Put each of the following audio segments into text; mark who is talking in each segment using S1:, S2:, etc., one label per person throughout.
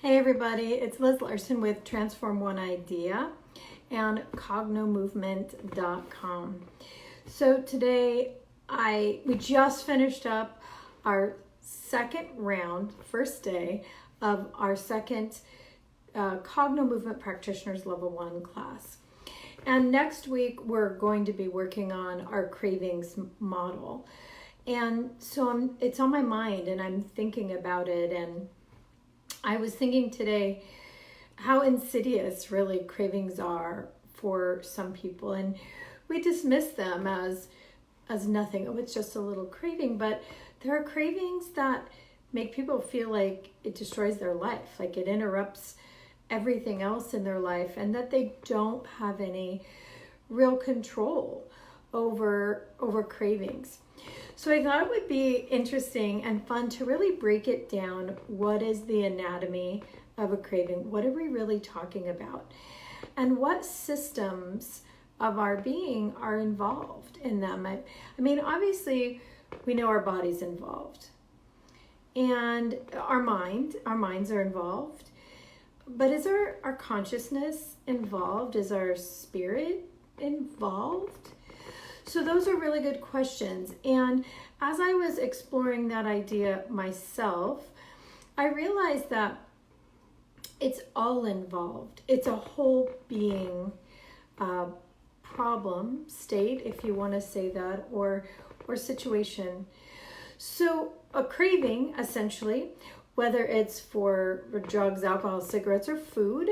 S1: Hey everybody, it's Liz Larson with Transform One Idea and Cognomovement.com. So today we just finished up our first day of our second Cognomovement Practitioners Level 1 class. And next week we're going to be working on our cravings model. And so it's on my mind and I'm thinking about it, and I was thinking today how insidious really cravings are for some people, and we dismiss them as nothing. Oh, it's just a little craving, but there are cravings that make people feel like it destroys their life, like it interrupts everything else in their life, and that they don't have any real control over cravings. So I thought it would be interesting and fun to really break it down. What is the anatomy of a craving? What are we really talking about? And what systems of our being are involved in them? I mean, obviously, we know our body's involved. And our minds are involved. But is our consciousness involved? Is our spirit involved? So those are really good questions. And as I was exploring that idea myself, I realized that it's all involved. It's a whole being problem, state, if you want to say that, or situation. So a craving, essentially, whether it's for drugs, alcohol, cigarettes, or food,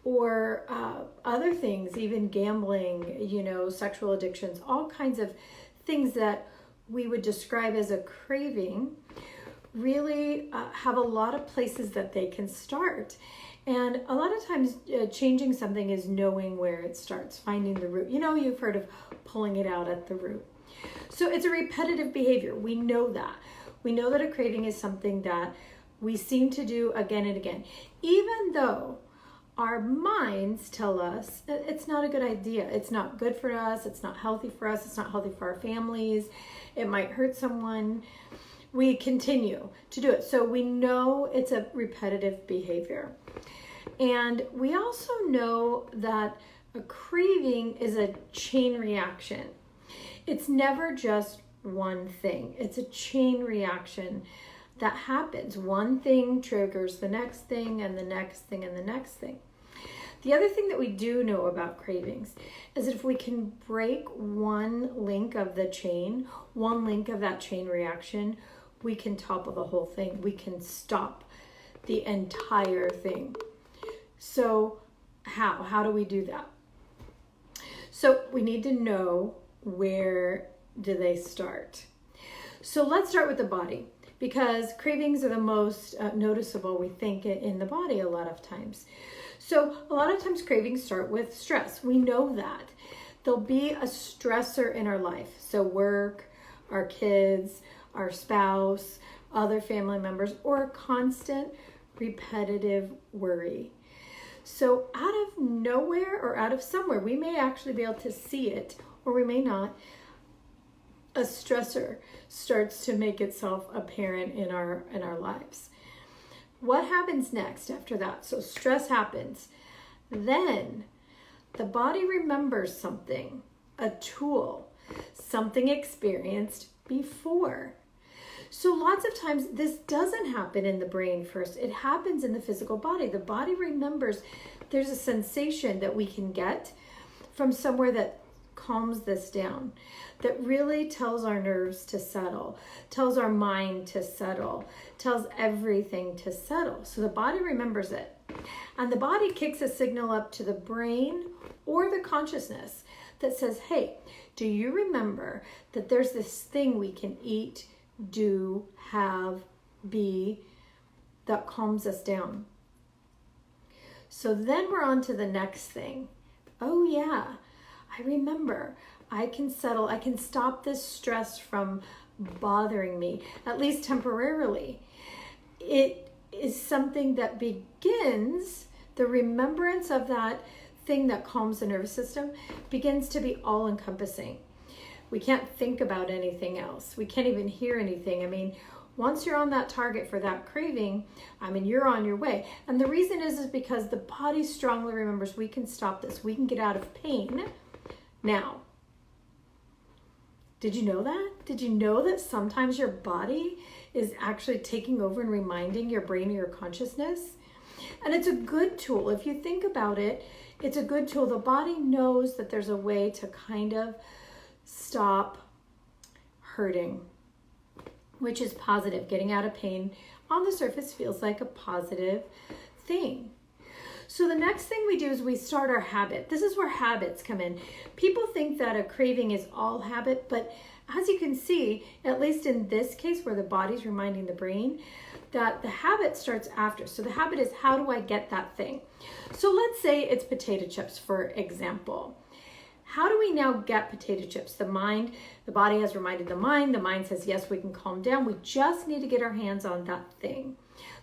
S1: or other things, even gambling, sexual addictions, all kinds of things that we would describe as a craving, really have a lot of places that they can start. And a lot of times changing something is knowing where it starts, finding the root. You've heard of pulling it out at the root. So it's a repetitive behavior. We know that. We know that a craving is something that we seem to do again and again, even though our minds tell us it's not a good idea. It's not good for us. It's not healthy for us. It's not healthy for our families. It might hurt someone. We continue to do it. So we know it's a repetitive behavior. And we also know that a craving is a chain reaction. It's never just one thing. It's a chain reaction that happens. One thing triggers the next thing and the next thing and the next thing. The other thing that we do know about cravings is that if we can break one link of the chain, one link of that chain reaction, we can topple the whole thing. We can stop the entire thing. So how do we do that? So we need to know, where do they start? So let's start with the body, because cravings are the most noticeable, we think, in the body a lot of times. So a lot of times cravings start with stress. We know that. There'll be a stressor in our life. So work, our kids, our spouse, other family members, or a constant repetitive worry. So out of nowhere or out of somewhere, we may actually be able to see it, or we may not. A stressor starts to make itself apparent in our lives. What happens next after that? So stress happens. Then the body remembers something, a tool, something experienced before. So lots of times this doesn't happen in the brain first. It happens in the physical body. The body remembers. There's a sensation that we can get from somewhere that calms this down, that really tells our nerves to settle, tells our mind to settle, tells everything to settle. So the body remembers it. And the body kicks a signal up to the brain or the consciousness that says, hey, do you remember that there's this thing we can eat, do, have, be, that calms us down? So then we're on to the next thing. Oh yeah, I remember. I can settle. I can stop this stress from bothering me, at least temporarily. It is something that begins, the remembrance of that thing that calms the nervous system begins to be all-encompassing. We can't think about anything else. We can't even hear anything. I mean, Once you're on that target for that craving, I mean, you're on your way. And the reason is because the body strongly remembers we can stop this. We can get out of pain now. Did you know that? Did you know that sometimes your body is actually taking over and reminding your brain or your consciousness? And it's a good tool. If you think about it, it's a good tool. The body knows that there's a way to kind of stop hurting, which is positive. Getting out of pain on the surface feels like a positive thing. So the next thing we do is we start our habit. This is where habits come in. People think that a craving is all habit, but as you can see, at least in this case where the body's reminding the brain, that the habit starts after. So the habit is, how do I get that thing? So let's say it's potato chips, for example. How do we now get potato chips? The body has reminded the mind says, yes, we can calm down. We just need to get our hands on that thing,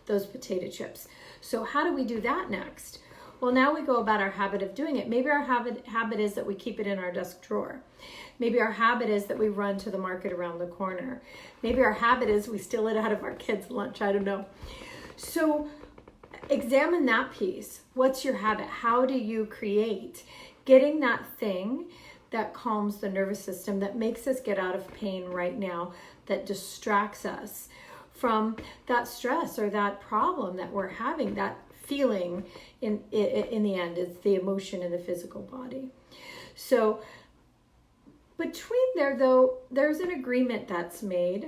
S1: those potato chips. So how do we do that next? Well, now we go about our habit of doing it. Maybe our habit is that we keep it in our desk drawer. Maybe our habit is that we run to the market around the corner. Maybe our habit is we steal it out of our kids' lunch. I don't know. So examine that piece. What's your habit? How do you create getting that thing that calms the nervous system, that makes us get out of pain right now, that distracts us from that stress or that problem that we're having, that feeling in the end? It's the emotion in the physical body. So between there, though, there's an agreement that's made.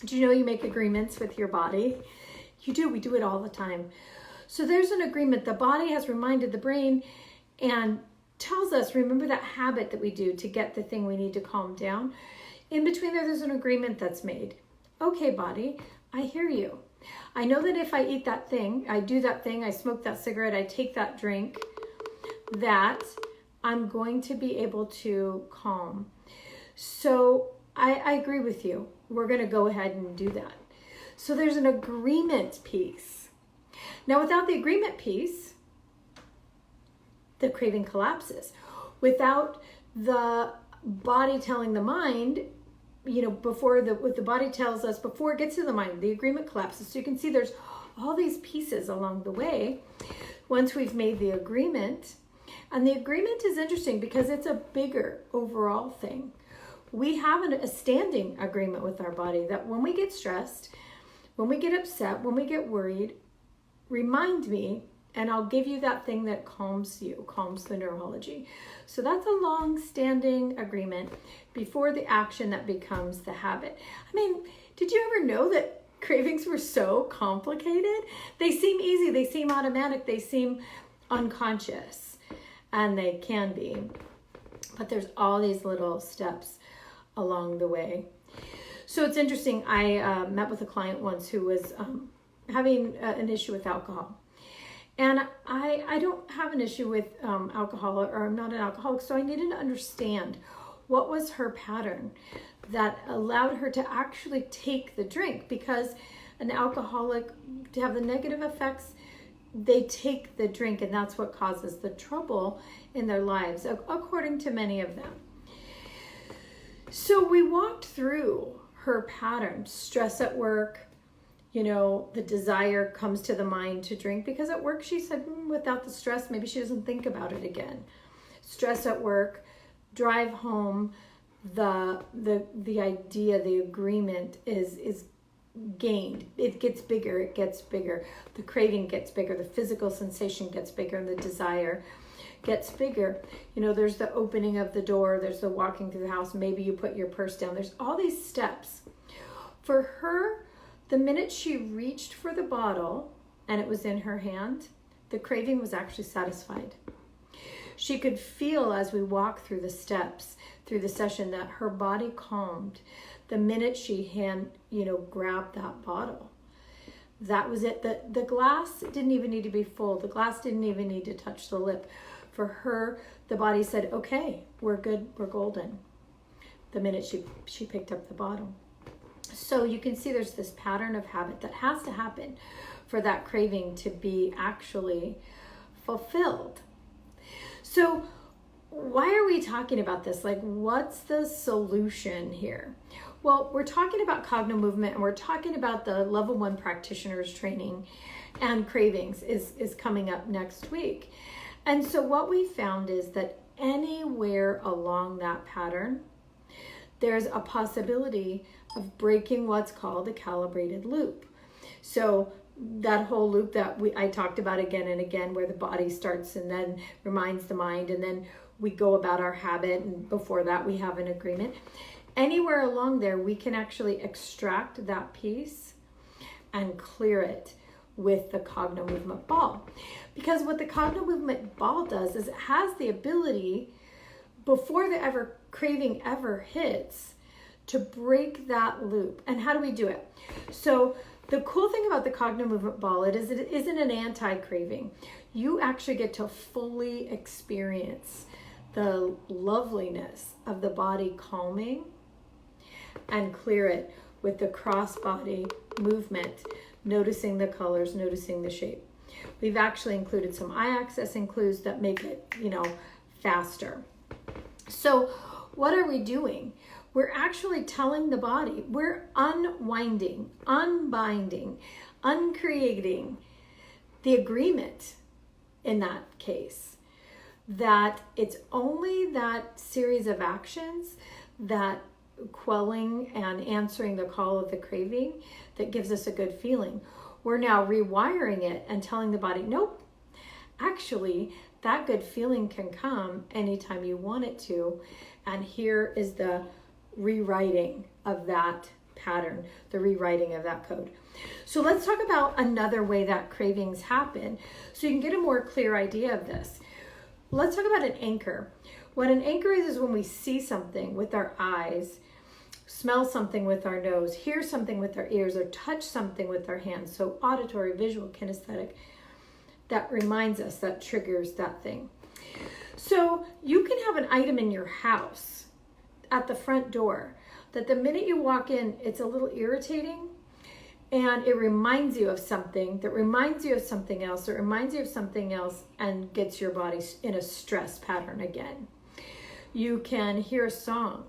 S1: Do you know you make agreements with your body? You do. We do it all the time. So there's an agreement. The body has reminded the brain and tells us, remember that habit that we do to get the thing we need to calm down. In between there's an agreement that's made. Okay, body, I hear you. I know that if I eat that thing, I do that thing, I smoke that cigarette, I take that drink, that I'm going to be able to calm. So I agree with you. We're going to go ahead and do that. So there's an agreement piece. Now, without the agreement piece, the craving collapses. Without the body telling the mind, what the body tells us before it gets to the mind, the agreement collapses. So you can see there's all these pieces along the way once we've made the agreement. And the agreement is interesting because it's a bigger overall thing. We have a standing agreement with our body that when we get stressed, when we get upset, when we get worried, remind me, and I'll give you that thing that calms you, calms the neurology. So that's a long-standing agreement before the action that becomes the habit. I mean, did you ever know that cravings were so complicated? They seem easy, they seem automatic, they seem unconscious, and they can be. But there's all these little steps along the way. So it's interesting, I met with a client once who was having an issue with alcohol. And I don't have an issue with alcohol, or I'm not an alcoholic, so I needed to understand what was her pattern that allowed her to actually take the drink, because an alcoholic, to have the negative effects, they take the drink, and that's what causes the trouble in their lives, according to many of them. So we walked through her pattern, stress at work, the desire comes to the mind to drink, because at work she said, without the stress, maybe she doesn't think about it again. Stress at work, drive home, the idea, the agreement is gained. It gets bigger, it gets bigger. The craving gets bigger, the physical sensation gets bigger, and the desire gets bigger. There's the opening of the door, there's the walking through the house, maybe you put your purse down. There's all these steps. For her, the minute she reached for the bottle and it was in her hand, the craving was actually satisfied. She could feel as we walked through the steps, through the session, that her body calmed the minute she grabbed that bottle. That was it. The glass didn't even need to be full. The glass didn't even need to touch the lip. For her, the body said, okay, we're good, we're golden, the minute she picked up the bottle. So you can see there's this pattern of habit that has to happen for that craving to be actually fulfilled. So why are we talking about this? What's the solution here? Well, we're talking about Cognomovement, and we're talking about the level 1 practitioners training, and cravings is coming up next week. And so what we found is that anywhere along that pattern, there's a possibility of breaking what's called a calibrated loop. So that whole loop that I talked about again and again, where the body starts and then reminds the mind, and then we go about our habit, and before that we have an agreement. Anywhere along there, we can actually extract that piece and clear it with the Cognomovement ball. Because what the Cognomovement ball does is it has the ability, before the craving ever hits, to break that loop. And how do we do it? So the cool thing about the Cognomovement ball, it isn't an anti-craving. You actually get to fully experience the loveliness of the body calming and clear it with the cross-body movement, noticing the colors, noticing the shape. We've actually included some eye-accessing clues that make it, faster. So what are we doing? We're actually telling the body, we're unwinding, unbinding, uncreating the agreement in that case, that it's only that series of actions, that quelling and answering the call of the craving, that gives us a good feeling. We're now rewiring it and telling the body, nope, actually, that good feeling can come anytime you want it to. And here is the rewriting of that pattern, the rewriting of that code. So let's talk about another way that cravings happen, so you can get a more clear idea of this. Let's talk about an anchor. What an anchor is when we see something with our eyes, smell something with our nose, hear something with our ears, or touch something with our hands. So auditory, visual, kinesthetic, that reminds us, that triggers that thing. So you can have an item in your house at the front door that the minute you walk in, it's a little irritating, and it reminds you of something, that reminds you of something else, that reminds you of something else, and gets your body in a stress pattern again. You can hear a song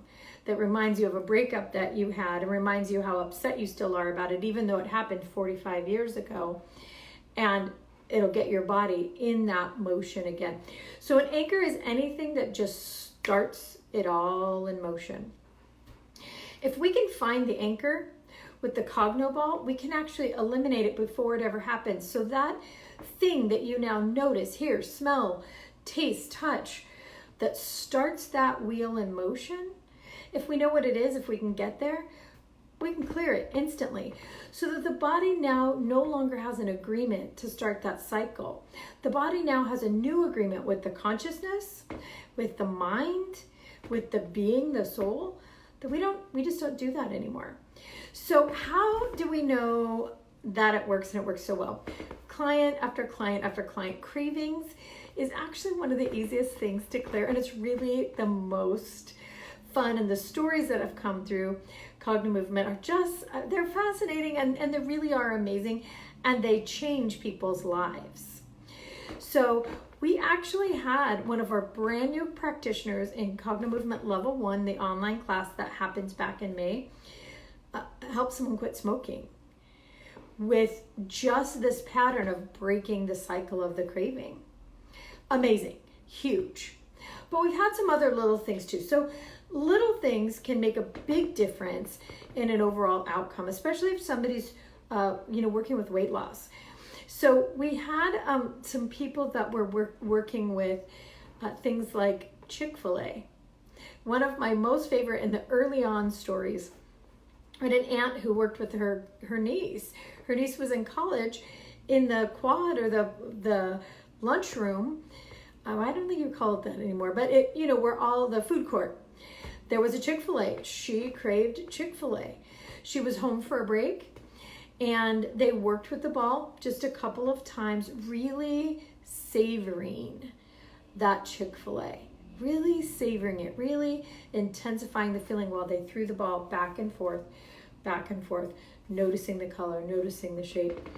S1: that reminds you of a breakup that you had and reminds you how upset you still are about it, even though it happened 45 years ago, and it'll get your body in that motion again. So an anchor is anything that just starts it all in motion. If we can find the anchor with the Cogno ball, we can actually eliminate it before it ever happens. So that thing that you now notice, hear, smell, taste, touch, that starts that wheel in motion, if we know what it is, if we can get there, we can clear it instantly, so that the body now no longer has an agreement to start that cycle. The body now has a new agreement with the consciousness, with the mind, with the being, the soul, that we just don't do that anymore. So how do we know that it works, and it works so well? Client after client after client, cravings is actually one of the easiest things to clear, and it's really the most fun. And the stories that have come through Cognomovement are just, they're fascinating, and they really are amazing, and they change people's lives. So we actually had one of our brand new practitioners in Cognomovement Level 1, the online class that happens back in May, help someone quit smoking with just this pattern of breaking the cycle of the craving. Amazing, huge. But we've had some other little things too. So little things can make a big difference in an overall outcome, especially if somebody's working with weight loss. So we had some people that were working with things like Chick-fil-A. One of my most favorite in the early on stories, I had an aunt who worked with her niece. Her niece was in college. In the quad, or the lunchroom, I don't think you call it that anymore, but where all the food court, there was a Chick-fil-A. She craved Chick-fil-A. She was home for a break, and they worked with the ball just a couple of times, really savoring that Chick-fil-A, really savoring it, really intensifying the feeling while they threw the ball back and forth, noticing the color, noticing the shape.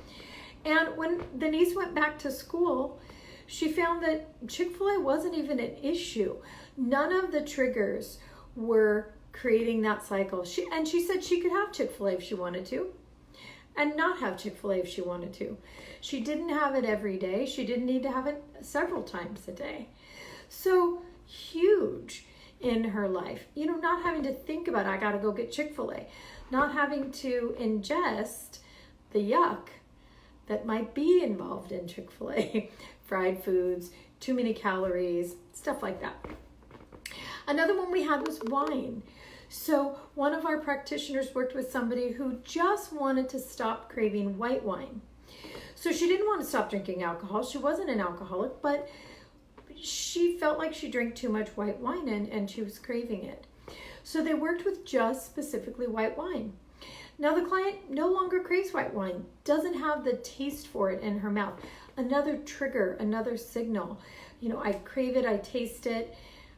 S1: And when the niece went back to school, she found that Chick-fil-A wasn't even an issue. None of the triggers were creating that cycle. She said she could have Chick-fil-A if she wanted to, and not have Chick-fil-A if she wanted to. She didn't have it every day. She didn't need to have it several times a day. So huge in her life. You know, not having to think about, I got to go get Chick-fil-A. Not having to ingest the yuck that might be involved in Chick-fil-A. Fried foods, too many calories, stuff like that. Another one we had was wine. So one of our practitioners worked with somebody who just wanted to stop craving white wine. So she didn't want to stop drinking alcohol. She wasn't an alcoholic, but she felt like she drank too much white wine and she was craving it. So they worked with just specifically white wine. Now the client no longer craves white wine, doesn't have the taste for it in her mouth. Another trigger, another signal. You know, I crave it, I taste it,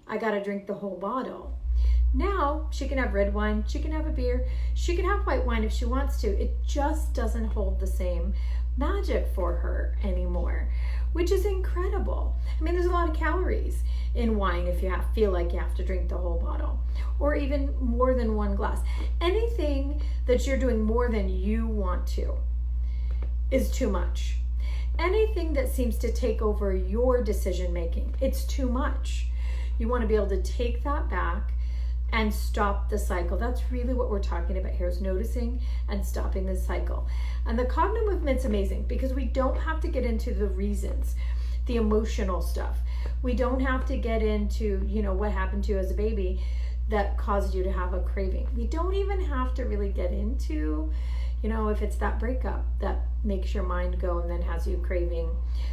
S1: I gotta drink the whole bottle. Now she can have red wine, she can have a beer, she can have white wine if she wants to. It just doesn't hold the same magic for her anymore, which is incredible. I mean, there's a lot of calories in wine if you feel like you have to drink the whole bottle, or even more than one glass. Anything that you're doing more than you want to is too much. Anything that seems to take over your decision making, it's too much. You want to be able to take that back and stop the cycle. That's really what we're talking about here, is noticing and stopping the cycle. And the Cognomovement's amazing because we don't have to get into the reasons, the emotional stuff. We don't have to get into, you know, what happened to you as a baby that caused you to have a craving. We don't even have to really get into, you know, if it's that breakup that makes your mind go and then has you craving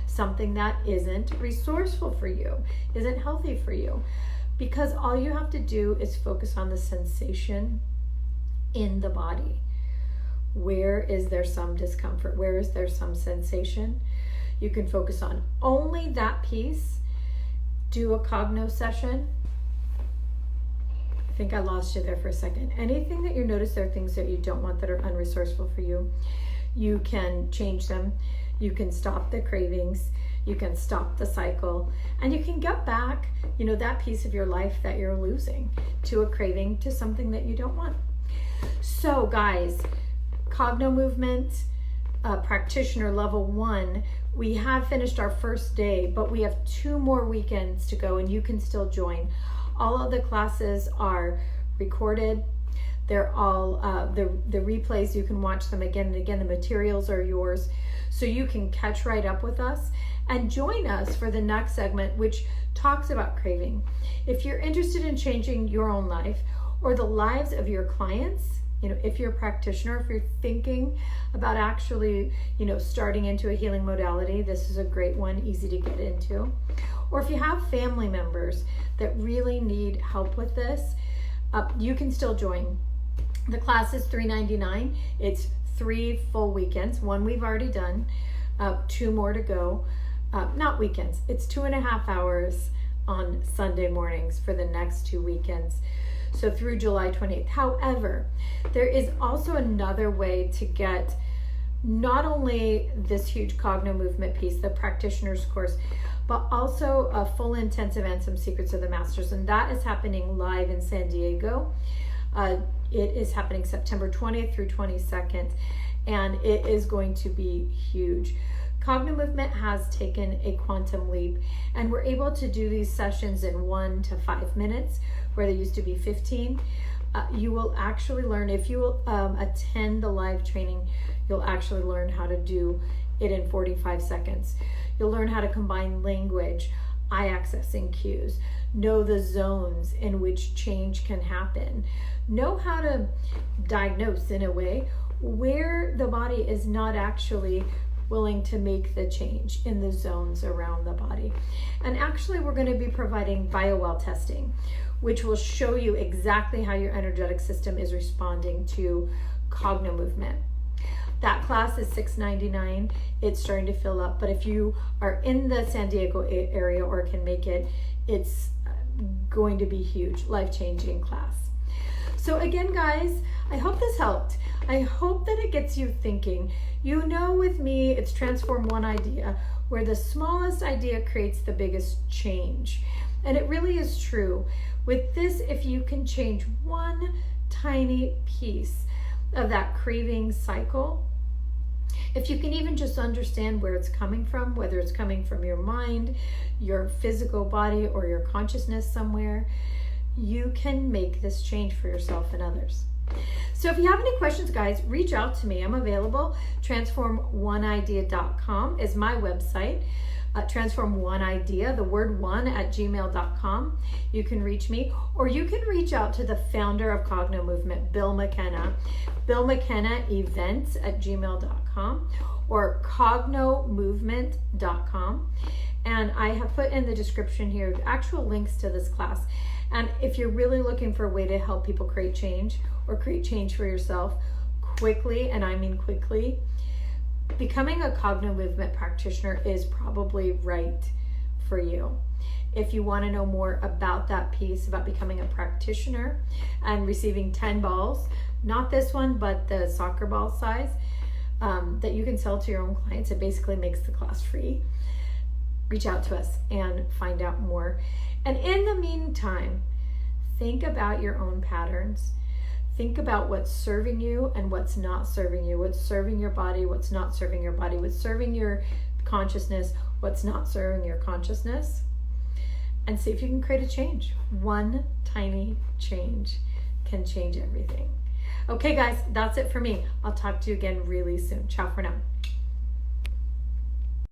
S1: something that isn't resourceful for you, isn't healthy for you. Because all you have to do is focus on the sensation in the body. Where is there some discomfort? Where is there some sensation? You can focus on only that piece. Do a cogno session. I think I lost you there for a second. Anything that you notice there are things that you don't want that are unresourceful for you, you can change them. You can stop the cravings. You can stop the cycle, and you can get back, you know, that piece of your life that you're losing to a craving, to something that you don't want. So guys, Cognomovement practitioner level 1, we have finished our first day, but we have 2 more weekends to go, and you can still join. All of the classes are recorded. They're all the replays. You can watch them again and again. The materials are yours, so you can catch right up with us and join us for the next segment, which talks about craving. If you're interested in changing your own life or the lives of your clients, you know, if you're a practitioner, if you're thinking about actually, you know, starting into a healing modality, this is a great one, easy to get into. Or if you have family members that really need help with this, you can still join. The class is $3.99. It's 3 full weekends. 1 we've already done, 2 more to go. Not weekends, it's 2.5 hours on Sunday mornings for the next 2 weekends. So through July 28th. However, there is also another way to get not only this huge Cognomovement piece, the practitioner's course, but also a full intensive and some secrets of the masters. And that is happening live in San Diego. It is happening September 20th through 22nd, and it is going to be huge. Cognomovement has taken a quantum leap, and we're able to do these sessions in 1 to 5 minutes, where they used to be 15. You will actually learn, if you will attend the live training, you'll actually learn how to do it in 45 seconds. You'll learn how to combine language, eye accessing cues, know the zones in which change can happen, know how to diagnose in a way where the body is not actually willing to make the change in the zones around the body. And actually, we're going to be providing BioWell testing, which will show you exactly how your energetic system is responding to Cognomovement. That class is $6.99. It's starting to fill up, but if you are in the San Diego area or can make it, it's going to be huge, life-changing class. So again, guys, I hope this helped. I hope that it gets you thinking. You know, with me, it's transform one idea, where the smallest idea creates the biggest change. And it really is true. With this, if you can change one tiny piece of that craving cycle, if you can even just understand where it's coming from, whether it's coming from your mind, your physical body, or your consciousness somewhere, you can make this change for yourself and others. So if you have any questions, guys, reach out to me. I'm available. Transform1idea.com is my website. Transform1idea, the word one, @gmail.com. You can reach me, or you can reach out to the founder of Cognomovement, Bill Mckenna. Bill Mckenna events @gmail.com or cognomovement.com. And I have put in the description here actual links to this class. And if you're really looking for a way to help people create change or create change for yourself quickly, and I mean quickly, becoming a Cognomovement practitioner is probably right for you. If you want to know more about that piece, about becoming a practitioner and receiving 10 balls, not this one, but the soccer ball size, that you can sell to your own clients, it basically makes the class free. Reach out to us and find out more. And in the meantime, think about your own patterns. Think about what's serving you and what's not serving you. What's serving your body, what's not serving your body. What's serving your consciousness, what's not serving your consciousness. And see if you can create a change. One tiny change can change everything. Okay, guys, that's it for me. I'll talk to you again really soon. Ciao for now.